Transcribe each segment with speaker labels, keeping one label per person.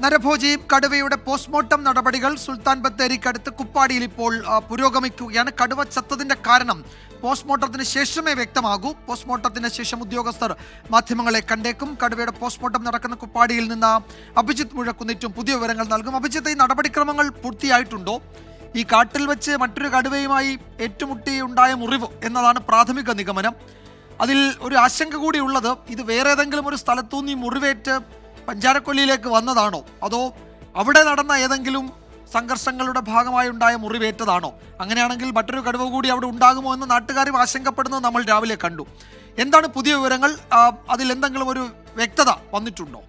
Speaker 1: നരഭോജി കടുവയുടെ പോസ്റ്റ്മോർട്ടം നടപടികൾ സുൽത്താൻ ബത്തേരിക്കടുത്ത് കുപ്പാടിയിൽ ഇപ്പോൾ പുരോഗമിക്കുകയാണ്. കടുവ ചത്തതിന്റെ കാരണം പോസ്റ്റ്മോർട്ടത്തിന് ശേഷമേ വ്യക്തമാകൂ. പോസ്റ്റ്മോർട്ടത്തിന് ശേഷം ഉദ്യോഗസ്ഥർ മാധ്യമങ്ങളെ കണ്ടേക്കും. കടുവയുടെ പോസ്റ്റ്മോർട്ടം നടക്കുന്ന കുപ്പാടിയിൽ നിന്ന് അഭിജിത്ത് മുഴക്കുന്നിറ്റും പുതിയ വിവരങ്ങൾ നൽകും. അഭിജിത്ത്, ഈ നടപടിക്രമങ്ങൾ പൂർത്തിയായിട്ടുണ്ടോ? ഈ കാട്ടിൽ വെച്ച് മറ്റൊരു കടുവയുമായി ഏറ്റുമുട്ടി ഉണ്ടായ മുറിവ് എന്നതാണ് പ്രാഥമിക നിഗമനം. അതിൽ ഒരു ആശങ്ക കൂടി ഉള്ളത്, ഇത് വേറെ ഏതെങ്കിലും ഒരു സ്ഥലത്തുനിന്ന് ഈ മുറിവേറ്റ് പഞ്ചാരക്കൊല്ലിയിലേക്ക് വന്നതാണോ, അതോ അവിടെ നടന്ന ഏതെങ്കിലും സംഘർഷങ്ങളുടെ ഭാഗമായി ഉണ്ടായ മുറിവേറ്റതാണോ? അങ്ങനെയാണെങ്കിൽ മറ്റൊരു കടുവ കൂടി അവിടെ ഉണ്ടാകുമോ എന്ന് നാട്ടുകാരും ആശങ്കപ്പെടുന്നത് നമ്മൾ രാവിലെ കണ്ടു. എന്താണ് പുതിയ വിവരങ്ങൾ? അതിൽ എന്തെങ്കിലും ഒരു വ്യക്തത വന്നിട്ടുണ്ടോ?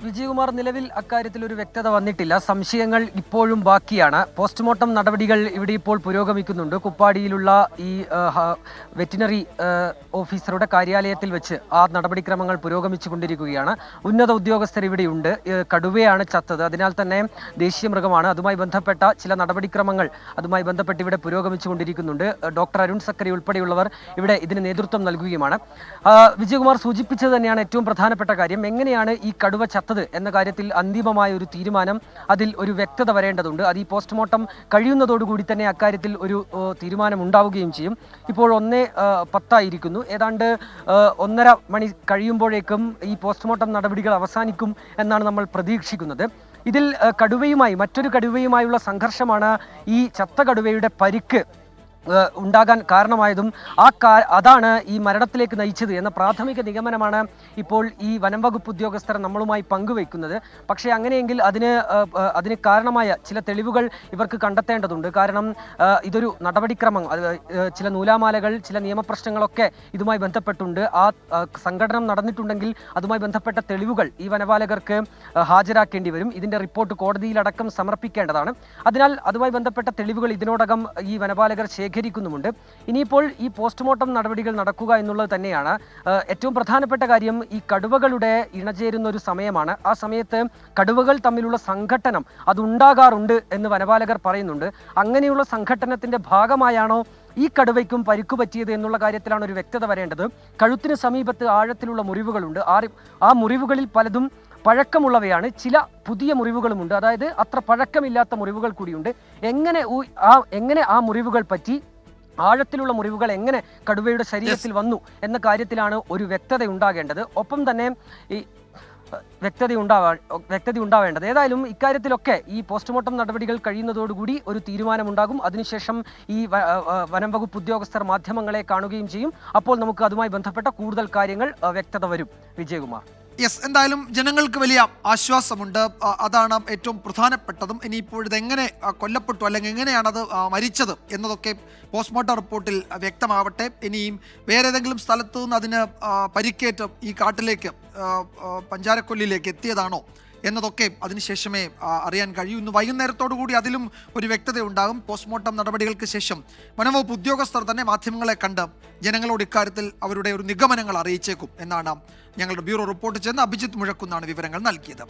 Speaker 2: വിജയകുമാർ, നിലവിൽ അക്കാര്യത്തിൽ ഒരു വ്യക്തത വന്നിട്ടില്ല. സംശയങ്ങൾ ഇപ്പോഴും ബാക്കിയാണ്. പോസ്റ്റ്മോർട്ടം നടപടികൾ ഇവിടെ ഇപ്പോൾ പുരോഗമിക്കുന്നുണ്ട്. കുപ്പാടിയിലുള്ള ഈ വെറ്റിനറി ഓഫീസറുടെ കാര്യാലയത്തിൽ വെച്ച് ആ നടപടിക്രമങ്ങൾ പുരോഗമിച്ചു കൊണ്ടിരിക്കുകയാണ്. ഉന്നത ഉദ്യോഗസ്ഥർ ഇവിടെയുണ്ട്. കടുവയാണ് ചത്തത്, അതിനാൽ തന്നെ ദേശീയ മൃഗമാണ്. അതുമായി ബന്ധപ്പെട്ട ചില നടപടിക്രമങ്ങൾ അതുമായി ബന്ധപ്പെട്ട് ഇവിടെ പുരോഗമിച്ചു കൊണ്ടിരിക്കുന്നുണ്ട്. ഡോക്ടർ അരുൺ സക്കറി ഉൾപ്പെടെയുള്ളവർ ഇവിടെ ഇതിന് നേതൃത്വം നൽകുകയുമാണ്. വിജയകുമാർ സൂചിപ്പിച്ചത് തന്നെയാണ് ഏറ്റവും പ്രധാനപ്പെട്ട കാര്യം. എങ്ങനെയാണ് ഈ കടുവ ചത്തത് എന്ന കാര്യത്തിൽ അന്തിമമായ ഒരു തീരുമാനം, അതിൽ ഒരു വ്യക്തത വരേണ്ടതുണ്ട്. അത് ഈ പോസ്റ്റ്മോർട്ടം കഴിയുന്നതോടുകൂടി തന്നെ അക്കാര്യത്തിൽ ഒരു തീരുമാനം ഉണ്ടാവുകയും ചെയ്യും. ഇപ്പോൾ 1:10 ഏതാണ്ട് 1:30 മണി കഴിയുമ്പോഴേക്കും ഈ പോസ്റ്റ്മോർട്ടം നടപടികൾ അവസാനിക്കും എന്നാണ് നമ്മൾ പ്രതീക്ഷിക്കുന്നത്. ഇതിൽ മറ്റൊരു കടുവയുമായുള്ള സംഘർഷമാണ് ഈ ചത്ത കടുവയുടെ പരിക്ക് ഉണ്ടാകാൻ കാരണമായതും അതാണ് ഈ മരണത്തിലേക്ക് നയിച്ചത് എന്ന പ്രാഥമിക നിഗമനമാണ് ഇപ്പോൾ ഈ വനം വകുപ്പ് ഉദ്യോഗസ്ഥർ നമ്മളുമായി പങ്കുവയ്ക്കുന്നത്. പക്ഷേ അങ്ങനെയെങ്കിൽ അതിന് കാരണമായ ചില തെളിവുകൾ ഇവർക്ക് കണ്ടെത്തേണ്ടതുണ്ട്. കാരണം ഇതൊരു നടപടിക്രമം, ചില നൂലാമാലകൾ, ചില നിയമപ്രശ്നങ്ങളൊക്കെ ഇതുമായി ബന്ധപ്പെട്ടുണ്ട്. ആ സംഘടന നടന്നിട്ടുണ്ടെങ്കിൽ അതുമായി ബന്ധപ്പെട്ട തെളിവുകൾ ഈ വനപാലകർക്ക് ഹാജരാക്കേണ്ടി വരും. ഇതിൻ്റെ റിപ്പോർട്ട് കോടതിയിലടക്കം സമർപ്പിക്കേണ്ടതാണ്. അതിനാൽ അതുമായി ബന്ധപ്പെട്ട തെളിവുകൾ ഇതിനോടകം ഈ വനപാലകർ ശേഖരിക്കുന്നുമുണ്ട്. ഇനിയിപ്പോൾ ഈ പോസ്റ്റ്മോർട്ടം നടപടികൾ നടക്കുക എന്നുള്ളത് തന്നെയാണ് ഏറ്റവും പ്രധാനപ്പെട്ട കാര്യം. ഈ കടുവകളുടെ ഇണചേരുന്ന ഒരു സമയമാണ്. ആ സമയത്ത് കടുവകൾ തമ്മിലുള്ള സംഘട്ടനം അതുണ്ടാകാറുണ്ട് എന്ന് വനപാലകർ പറയുന്നുണ്ട്. അങ്ങനെയുള്ള സംഘട്ടനത്തിന്റെ ഭാഗമായാണോ ഈ കടുവയ്ക്കും പരിക്കു പറ്റിയത് എന്നുള്ള കാര്യത്തിലാണ് ഒരു വ്യക്തത വരേണ്ടത്. കഴുത്തിന് സമീപത്ത് ആഴത്തിലുള്ള മുറിവുകളുണ്ട്. ആ മുറിവുകളിൽ പലതും പഴക്കമുള്ളവയാണ്. ചില പുതിയ മുറിവുകളുമുണ്ട്. അതായത് അത്ര പഴക്കമില്ലാത്ത മുറിവുകൾ കൂടിയുണ്ട്. എങ്ങനെ ആ മുറിവുകൾ പറ്റി, ആഴത്തിലുള്ള മുറിവുകൾ എങ്ങനെ കടുവയുടെ ശരീരത്തിൽ വന്നു എന്ന കാര്യത്തിലാണ് ഒരു വ്യക്തത ഉണ്ടാകേണ്ടത്. ഒപ്പം തന്നെ ഈ വ്യക്തത ഉണ്ടാവേണ്ടത്. ഏതായാലും ഇക്കാര്യത്തിലൊക്കെ ഈ പോസ്റ്റ്മോർട്ടം നടപടികൾ കഴിയുന്നതോടുകൂടി ഒരു തീരുമാനമുണ്ടാകും. അതിനുശേഷം ഈ വനം വകുപ്പ് ഉദ്യോഗസ്ഥർ മാധ്യമങ്ങളെ കാണുകയും ചെയ്യും. അപ്പോൾ നമുക്ക് അതുമായി ബന്ധപ്പെട്ട കൂടുതൽ കാര്യങ്ങൾ വ്യക്തത വരും. വിജയകുമാർ.
Speaker 1: യെസ്, എന്തായാലും ജനങ്ങൾക്ക് വലിയ ആശ്വാസമുണ്ട്. അതാണ് ഏറ്റവും പ്രധാനപ്പെട്ടതും. ഇനിയിപ്പോൾ ഇതെങ്ങനെ കൊല്ലപ്പെട്ടു അല്ലെങ്കിൽ എങ്ങനെയാണത് മരിച്ചത് എന്നതൊക്കെ പോസ്റ്റ്മോർട്ടം റിപ്പോർട്ടിൽ വ്യക്തമാവട്ടെ. ഇനിയും വേറെ ഏതെങ്കിലും സ്ഥലത്തു നിന്ന് അതിന് പരിക്കേറ്റ് ഈ കാട്ടിലേക്ക് പഞ്ചാരക്കൊല്ലിയിലേക്ക് എത്തിയതാണോ എന്നതൊക്കെ അതിനുശേഷമേ അറിയാൻ കഴിയൂ. ഇന്ന് വൈകുന്നേരത്തോടു കൂടി അതിലും ഒരു വ്യക്തത ഉണ്ടാകും. പോസ്റ്റ്മോർട്ടം നടപടികൾക്ക് ശേഷം വനംവകുപ്പ് ഉദ്യോഗസ്ഥർ തന്നെ മാധ്യമങ്ങളെ കണ്ട് ജനങ്ങളോട് ഇക്കാര്യത്തിൽ അവരുടെ ഒരു നിഗമനങ്ങൾ അറിയിച്ചേക്കും എന്നാണ് ഞങ്ങളുടെ ബ്യൂറോ റിപ്പോർട്ട് ചെയ്യുന്ന അഭിജിത്ത് മുഴക്കുന്നാണ് വിവരങ്ങൾ നൽകിയത്.